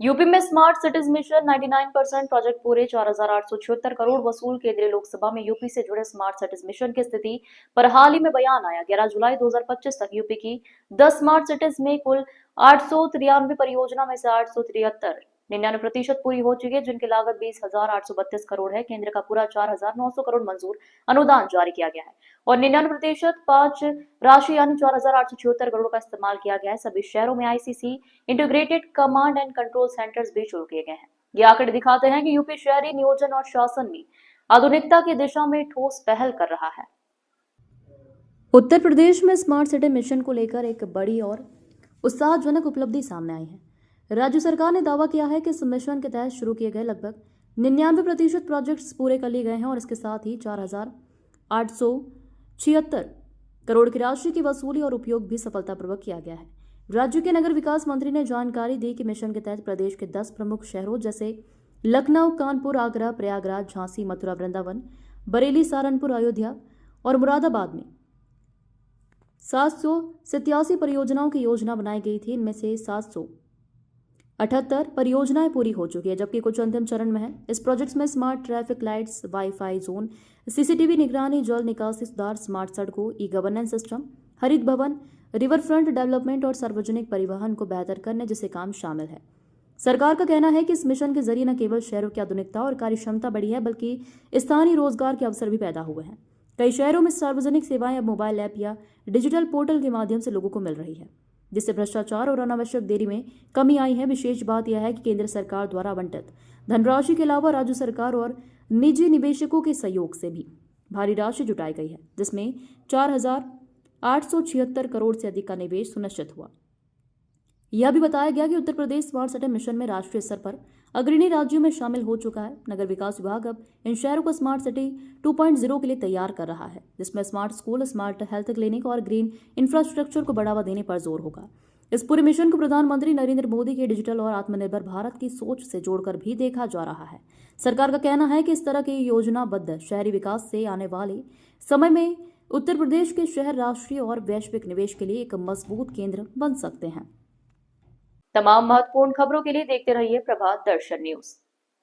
UP में smart cities mission 99% project पूरे 4,876 करोड़ वसूल। केंद्रीय लोकसभा में यूपी से जुड़े स्मार्ट सिटीज मिशन की स्थिति पर हाल ही में बयान आया। 11 जुलाई 2025 तक यूपी की 10 स्मार्ट सिटीज में कुल 893 परियोजना में से 873 99% पूरी हो चुकी है, जिनकी लागत 20,832 करोड़ है। केंद्र का पूरा 4,900 करोड़ मंजूर अनुदान जारी किया गया है और 99% 5 राशि यानी 4,876 करोड़ का इस्तेमाल किया गया है। सभी शहरों में ICC integrated command and control centres भी शुरू किए गए हैं। ये आंकड़े दिखाते हैं कि यूपी शहरी नियोजन और शासन में आधुनिकता की दिशा में ठोस पहल कर रहा है। उत्तर प्रदेश में स्मार्ट सिटी मिशन को लेकर एक बड़ी और उत्साहजनक उपलब्धि सामने आई है। राज्य सरकार ने दावा किया है कि इस मिशन के तहत शुरू किए गए लगभग 99% प्रोजेक्ट्स पूरे कर लिए गए हैं और इसके साथ ही 4,876 करोड़ की राशि की वसूली और उपयोग भी सफलतापूर्वक किया गया है। राज्य के नगर विकास मंत्री ने जानकारी दी कि मिशन के तहत प्रदेश के 10 प्रमुख शहरों जैसे लखनऊ, कानपुर, आगरा, प्रयागराज, झांसी, मथुरा, वृंदावन, बरेली, सहारनपुर, अयोध्या और मुरादाबाद में 787 परियोजनाओं की योजना बनाई गई थी। इनमें से 778 परियोजनाएं पूरी हो चुकी है, जबकि कुछ अंतिम चरण में है। इस प्रोजेक्ट्स में smart traffic lights, wifi zone, CCTV निगरानी, जल निकासी सुधार, स्मार्ट सड़कों, ई गवर्नेंस सिस्टम, हरित भवन, रिवर फ्रंट डेवलपमेंट और सार्वजनिक परिवहन को बेहतर करने जैसे काम शामिल है। सरकार का कहना है कि इस मिशन के जरिए न केवल शहरों की आधुनिकता और कार्य क्षमता बढ़ी है, बल्कि स्थानीय रोजगार के अवसर भी पैदा हुए हैं। कई शहरों में सार्वजनिक सेवाएं अब मोबाइल ऐप या डिजिटल पोर्टल के माध्यम से लोगों को मिल रही है, जिससे भ्रष्टाचार और अनावश्यक देरी में कमी आई है। विशेष बात यह है कि केंद्र सरकार द्वारा आवंटित धनराशि के अलावा राज्य सरकार और निजी निवेशकों के सहयोग से भी भारी राशि जुटाई गई है, जिसमें 4,876 करोड़ से अधिक का निवेश सुनिश्चित हुआ। यह भी बताया गया कि Uttar Pradesh smart city mission में राष्ट्रीय स्तर पर अग्रणी राज्यों में शामिल हो चुका है। नगर विकास विभाग अब इन शहरों को स्मार्ट सिटी 2.0 के लिए तैयार कर रहा है, जिसमें smart school, smart health clinic और ग्रीन इंफ्रास्ट्रक्चर को बढ़ावा देने पर जोर होगा। इस पूरे मिशन को प्रधानमंत्री नरेंद्र मोदी के डिजिटल और आत्मनिर्भर भारत की सोच से जोड़कर भी देखा जा रहा है। सरकार का कहना है कि इस तरह की योजनाबद्ध शहरी विकास से आने वाले समय में उत्तर प्रदेश के शहर राष्ट्रीय और वैश्विक निवेश के लिए एक मजबूत केंद्र बन सकते हैं। तमाम महत्वपूर्ण खबरों के लिए देखते रहिए प्रभात दर्शन न्यूज।